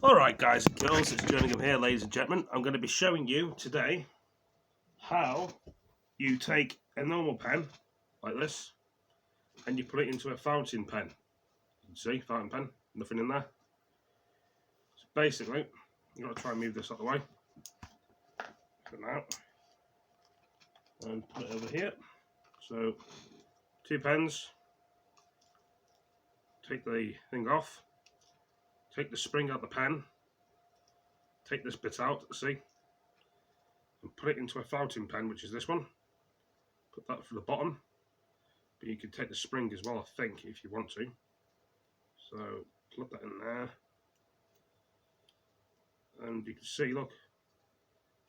Alright guys and girls, it's Jerningam here, ladies and gentlemen. I'm going to be showing you today how you take a normal pen like this and you put it into a fountain pen. You can see, fountain pen, nothing in there. So basically, you've got to try and move this out of the way for now and put it over here. So, two pens, take the thing off, take the spring out the pen, take this bit out, see, and put it into a fountain pen, which is this one. Put that for the bottom, but you can take the spring as well, I think, if you want to. So plug that in there, and you can see, look,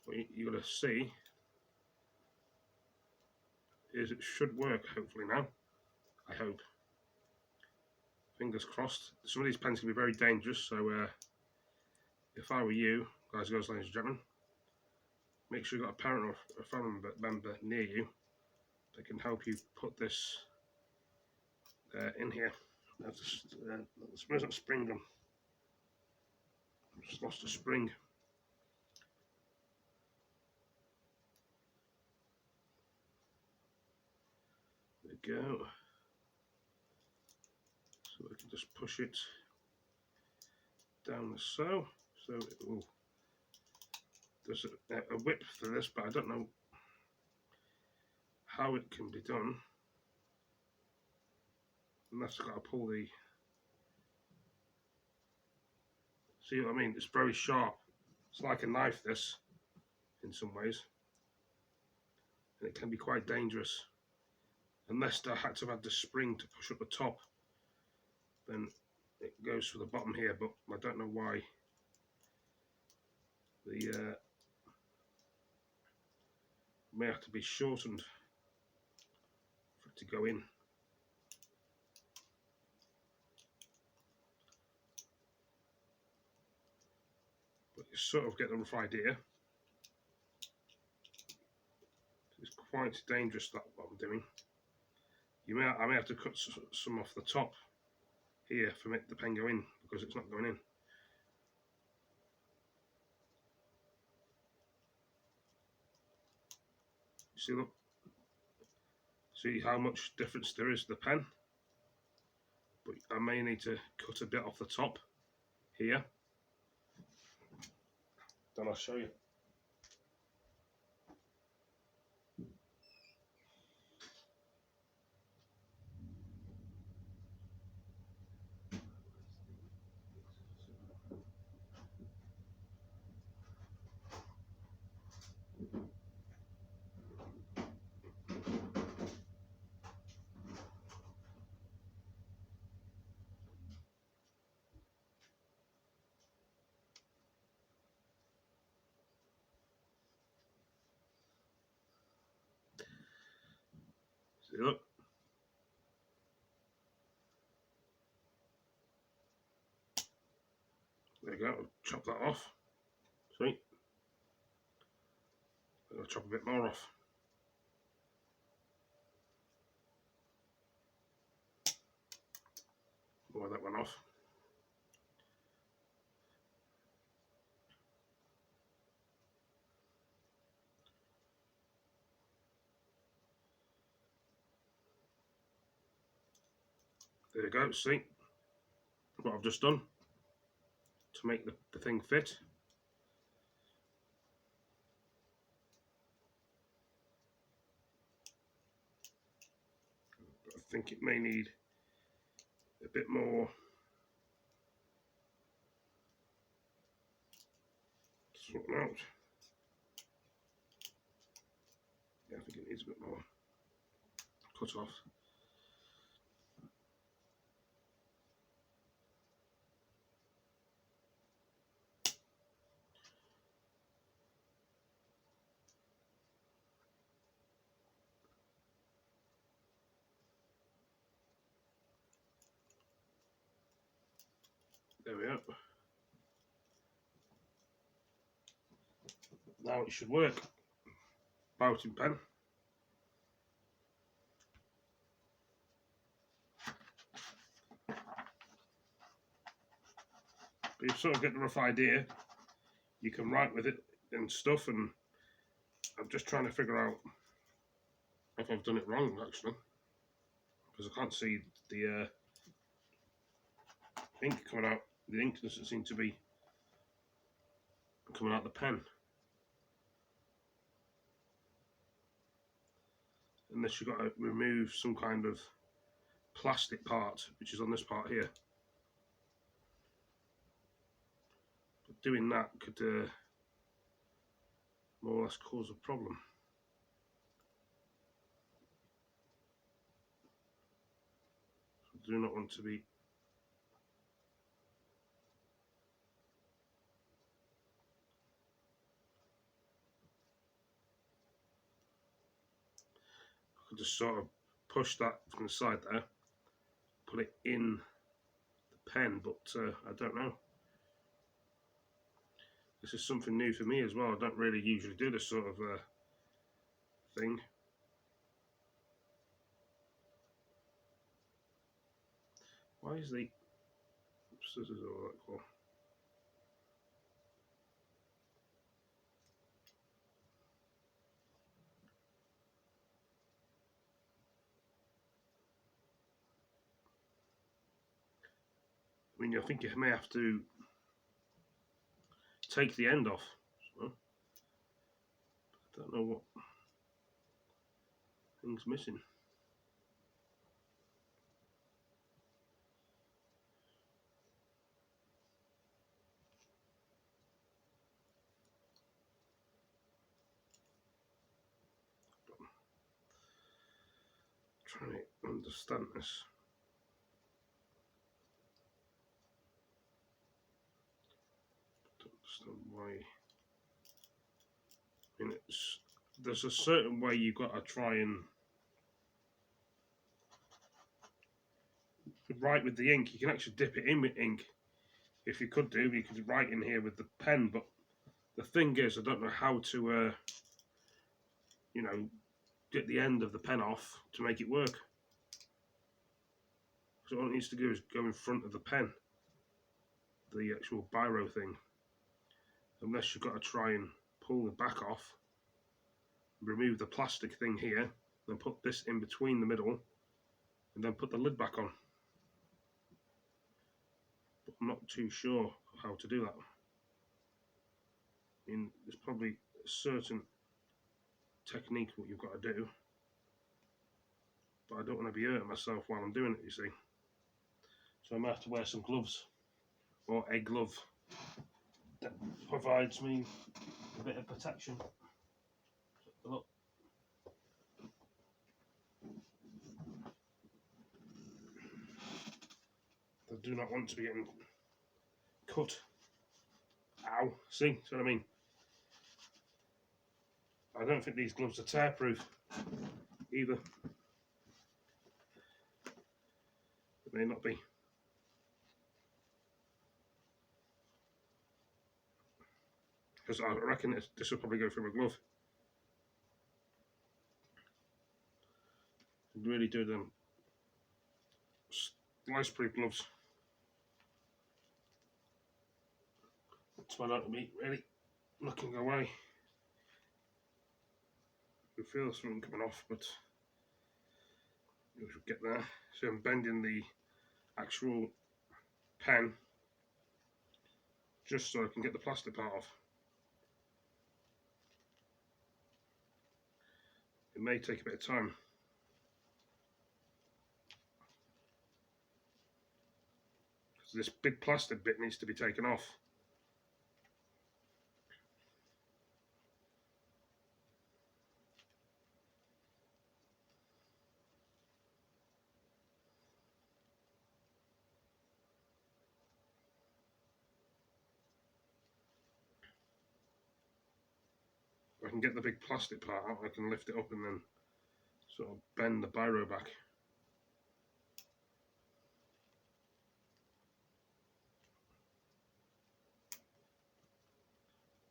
what you're going to see is it should work, hopefully now. I hope. Fingers crossed. Some of these pens can be very dangerous, so if I were you, guys, girls, ladies and gentlemen, make sure you've got a parent or a family member near you that can help you put this in here. Where's that spring gone? I've just lost a spring. There we go. So we can just push it down so. So there's a width for this, but I don't know how it can be done. Unless I've got to pull the. See what I mean? It's very sharp. It's like a knife, this, in some ways. And it can be quite dangerous. Unless I had to have the spring to push up the top, then it goes for the bottom here, but I don't know why the may have to be shortened for it to go in. But you sort of get a rough idea. It's quite dangerous, that what I'm doing. I may have to cut some off the top here for the pen go in, because it's not going in. See, look. See how much difference there is to the pen? But I may need to cut a bit off the top here. Then I'll show you. See, look. There you go, I'll chop that off. See? I'll chop a bit more off. More of that one off. There you go, see what I've just done to make the thing fit. I think it may need a bit more sorting out. Yeah, I think it needs a bit more cut off. There we are. Now it should work. Fountain pen. you sort of get the rough idea. You can write with it and stuff, and I'm just trying to figure out if I've done it wrong actually, because I can't see the ink coming out. The ink doesn't seem to be coming out the pen, unless you've got to remove some kind of plastic part, which is on this part here. But doing that could more or less cause a problem. So I do not want to be just sort of push that from the side there, put it in the pen, but I don't know. This is something new for me as well. I don't really usually do this sort of thing. Why is the scissors all that cool? I mean, I think you may have to take the end off. So, I don't know what thing's missing. I'm trying to understand this. Why? I mean, there's a certain way you've got to try and write with the ink. You can actually dip it in with ink. If you could do, you could write in here with the pen. But the thing is, I don't know how to, you know, get the end of the pen off to make it work. So all it needs to do is go in front of the pen, the actual biro thing. Unless you've got to try and pull the back off, remove the plastic thing here, then put this in between the middle, and then put the lid back on. But I'm not too sure how to do that. I mean, there's probably a certain technique what you've got to do, but I don't want to be hurting myself while I'm doing it, you see. So I might have to wear some gloves, or a glove that provides me a bit of protection. Look. I do not want to be getting cut. Ow, see what I mean? I don't think these gloves are tear-proof either. It may not be. Because I reckon this will probably go through a glove. Really do them slice-proof gloves. That's why I don't be really looking away. You feel something coming off, but you should get there. So I'm bending the actual pen just so I can get the plastic part off. It may take a bit of time. Because this big plastic bit needs to be taken off. If I can get the big plastic part out, I can lift it up and then sort of bend the biro back.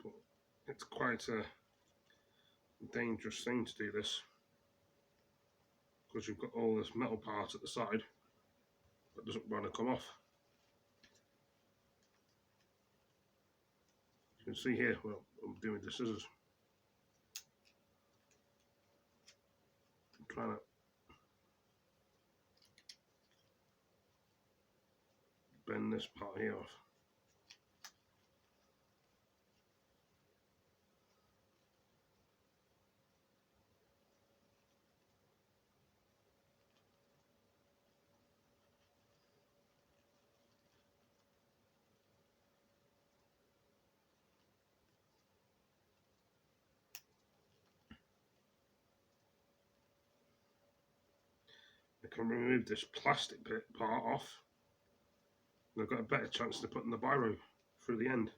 But it's quite a dangerous thing to do this, because you've got all this metal part at the side that doesn't want to come off. You can see here, well, I'm doing with the scissors. I'm trying to bend this part here off. I can remove this plastic part off, and I've got a better chance of putting the biro through the end.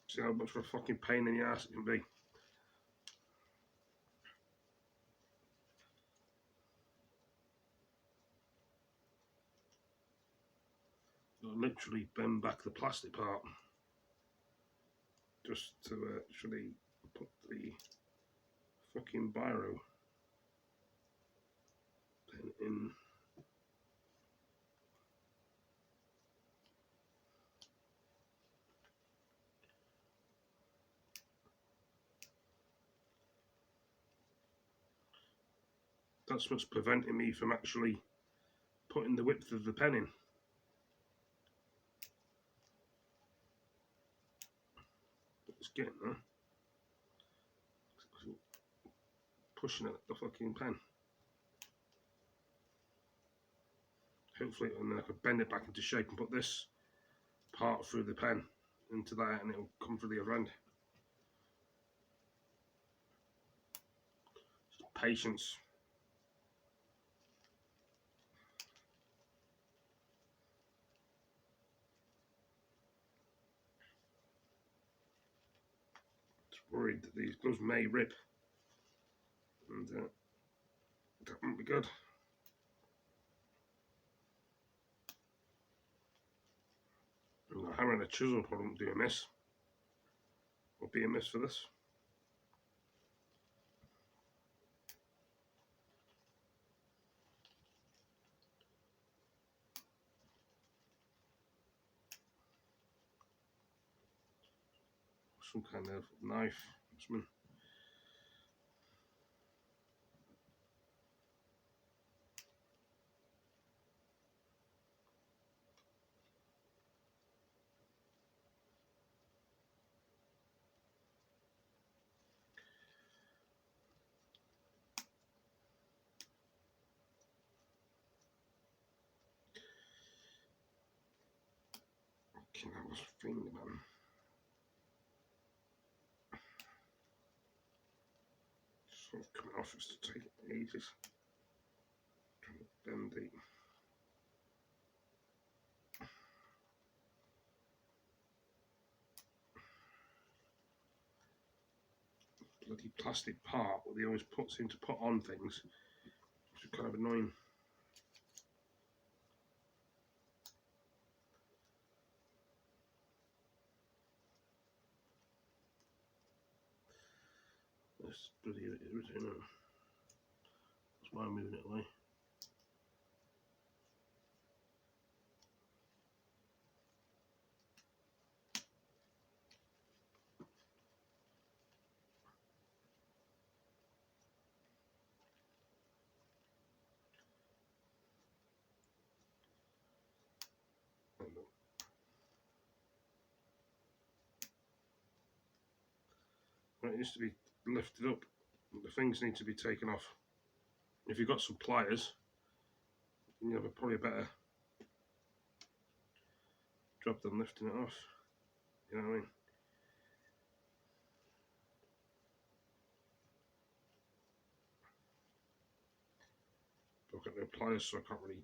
See how much of a fucking pain in the ass it can be. I'll literally bend back the plastic part just to actually put the fucking biro pen in. That's what's preventing me from actually putting the width of the pen in. It's getting there. Pushing at the fucking pen. Hopefully, and then I can bend it back into shape and put this part through the pen into that, and it'll come through the other end. Just patience. Just worried that these gloves may rip, and that won't be good. And the hammer and a chisel probably won't do a miss. Will be a miss for this. Some kind of knife. Okay, that was finger man. Sort of coming off, it's to take ages. Trying to bend the bloody plastic part that he always puts in to put on things, which is kind of annoying. This bloody irritating. That's why I'm moving it away. It needs to be lifted up. The things need to be taken off. If you've got some pliers, you have probably a better job than lifting it off. You know what I mean? But I've got no pliers, so I can't really.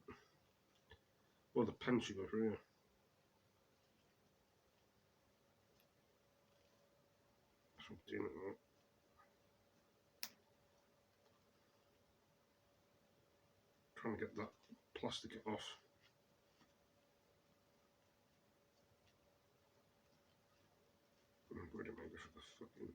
Well, the pen should go through here. That's what I'm doing at the moment. Trying to get that plastic off. I'm worried it might go for the fucking.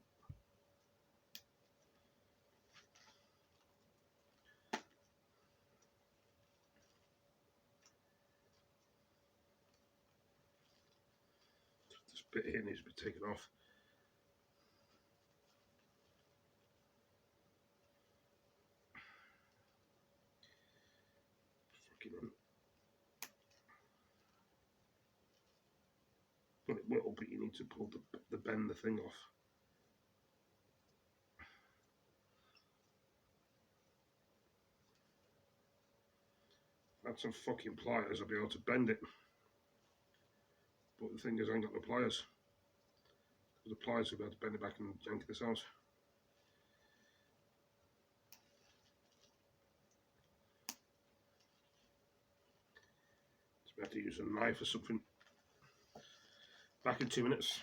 bit here needs to be taken off. Well, it will, but you need to pull the bend the thing off. If I had some fucking pliers, I'd be able to bend it. But the thing is, I ain't got the pliers. The pliers will be able to bend it back and yank this out. So we have to use a knife or something. Back in 2 minutes.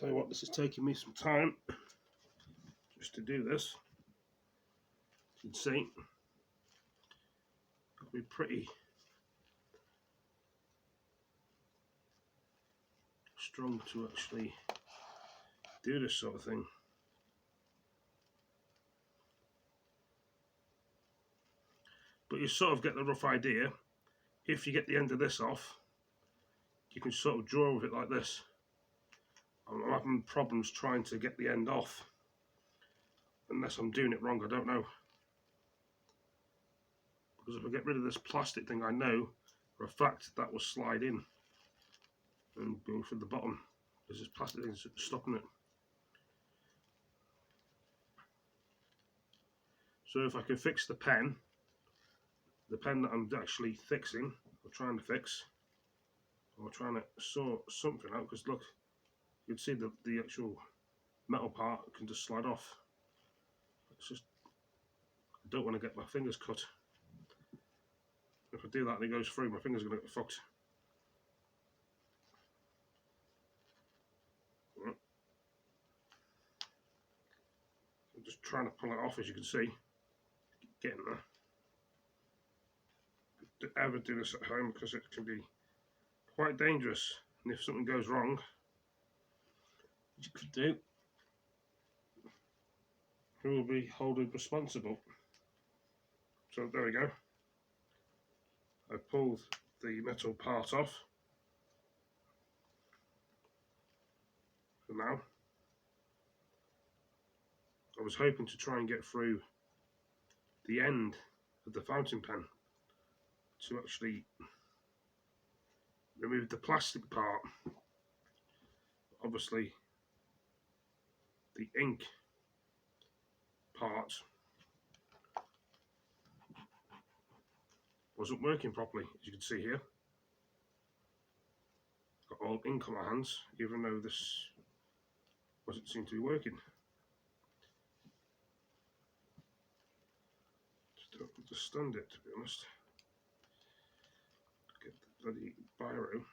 Tell you what, this is taking me some time just to do this. You can see it'll be pretty strong to actually do this sort of thing. But you sort of get the rough idea. If you get the end of this off, you can sort of draw with it like this. I'm having problems trying to get the end off, unless I'm doing it wrong, I don't know. Because if I get rid of this plastic thing, I know for a fact that will slide in and go through the bottom. There's this plastic thing stopping it. So if I can fix the pen that I'm actually fixing, or trying to fix, or trying to sort something out, because look, you can see the actual metal part can just slide off. It's just, I don't want to get my fingers cut. If I do that and it goes through, my fingers are going to get fucked. I'm just trying to pull it off, as you can see. Getting there. Don't ever do this at home, because it can be quite dangerous, and if something goes wrong, which you could do, who will be holding responsible? So there we go. I pulled the metal part off for now. I was hoping to try and get through the end of the fountain pen to actually remove the plastic part. Obviously the ink part wasn't working properly, as you can see here. Got all ink on my hands, even though this wasn't seem to be working. Just don't understand it, to be honest. Get the bloody biro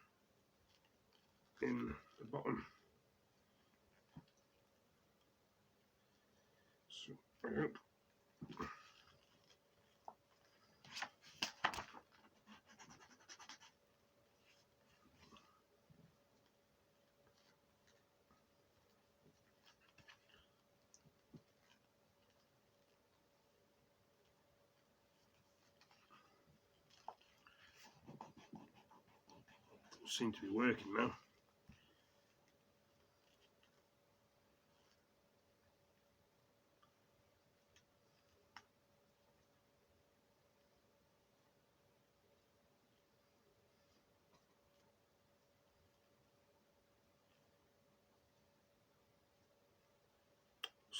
in the bottom. So, I hope. Seem to be working now.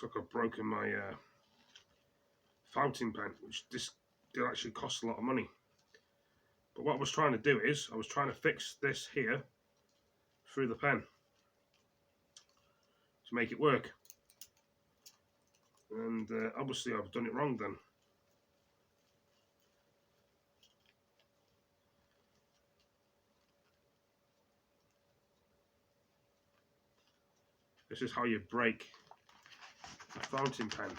Looks like I've broken my fountain pen, which this did actually cost a lot of money. But what I was trying to do is, I was trying to fix this here through the pen to make it work. And obviously I've done it wrong then. This is how you break a fountain pen.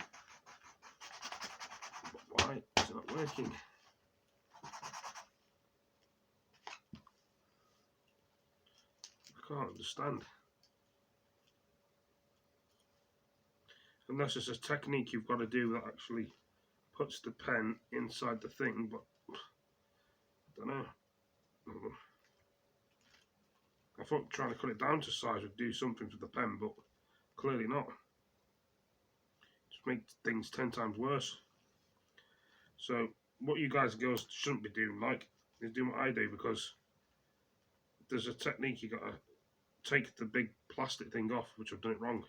But why is it not working? I can't understand. Unless it's a technique you've got to do that actually puts the pen inside the thing, but I don't know. I thought trying to cut it down to size would do something for the pen, but clearly not. Just make things 10 times worse. So what you guys and girls shouldn't be doing, is doing what I do, because there's a technique you got to take the big plastic thing off, which I've done it wrong,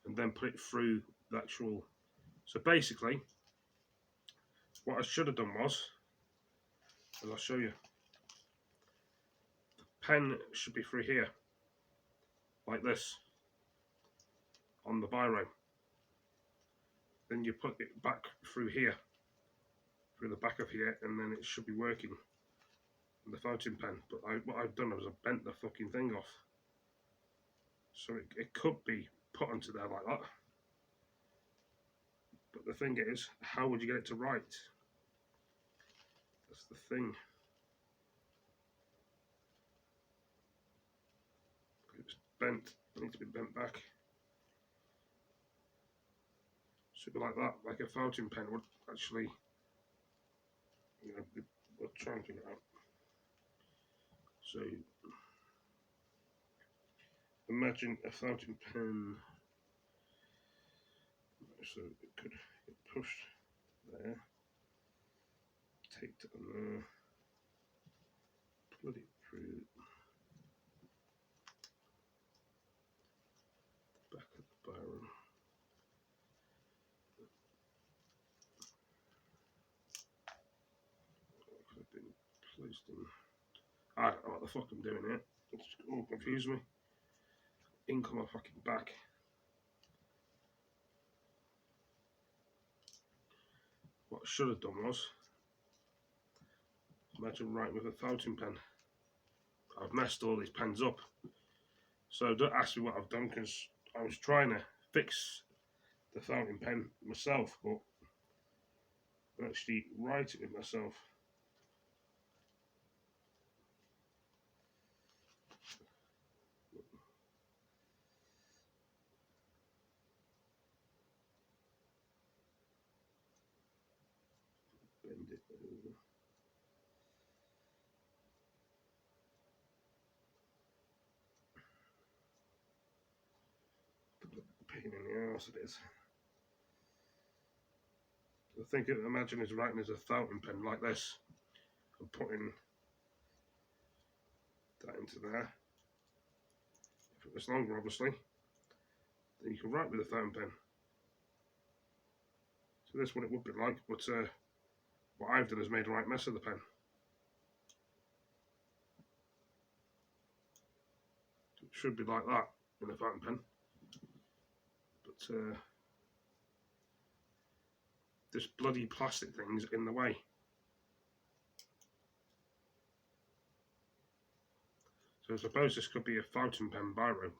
and then put it through the actual. So basically, what I should have done was, as I'll show you, the pen should be through here, like this, on the biro. Then you put it back through here, through the back of here, and then it should be working with the fountain pen. But what I've done is I've bent the fucking thing off. So it could be put onto there like that. But the thing is, how would you get it to right? That's the thing. It's bent. It needs to be bent back. Should be like that, like a fountain pen would actually. We'll try and figure it out. So imagine a fountain pen. So it could get pushed there, taped on there, plug it through the back of the barrel. Could have been placed in. I don't know what the fuck I'm doing here. It's all confused me. Ink on my fucking back. What I should have done was imagine writing with a fountain pen. I've messed all these pens up. So don't ask me what I've done, because I was trying to fix the fountain pen myself, but I actually write it with myself. Bend it over. Pain in the arse it is. I think imagine it's writing as a fountain pen like this. I'm putting that into there. If it was longer, obviously, then you can write with a fountain pen. So this is what it would be like, but what I've done is made a right mess of the pen. It should be like that in a fountain pen, but this bloody plastic thing's in the way. So I suppose this could be a fountain pen biro.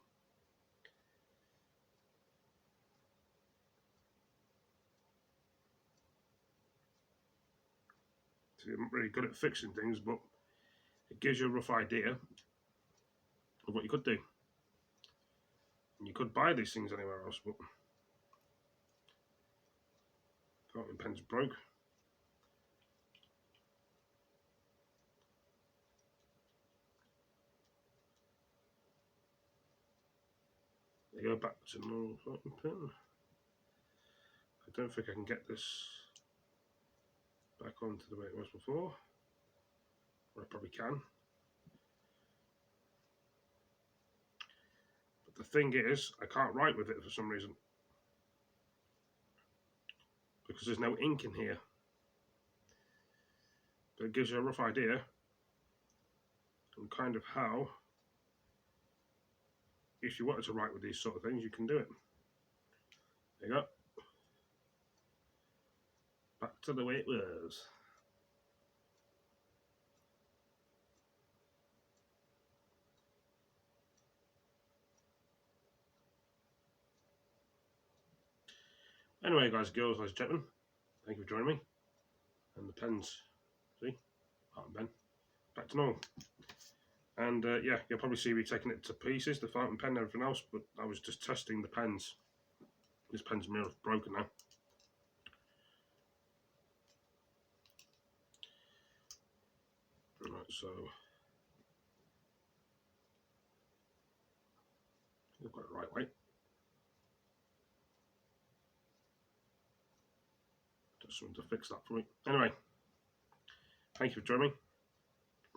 So I'm not really good at fixing things, but it gives you a rough idea of what you could do. And you could buy these things anywhere else, but fountain pen's broke. They go back to normal fountain pen. I don't think I can get this back onto the way it was before. Or I probably can. But the thing is, I can't write with it for some reason. Because there's no ink in here. But it gives you a rough idea on kind of how, if you wanted to write with these sort of things, you can do it. There you go. Back to the way it was. Anyway, guys, girls, ladies and gentlemen, thank you for joining me. And the pens, see, fountain pen, back to normal. And yeah, you'll probably see me taking it to pieces, the fountain pen and everything else, but I was just testing the pens. This pen's mirror broken now. Right, so I've got it the right way. Just someone to fix that for me. Anyway, thank you for joining me.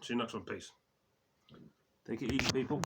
See you next one. Peace. Take it easy, people.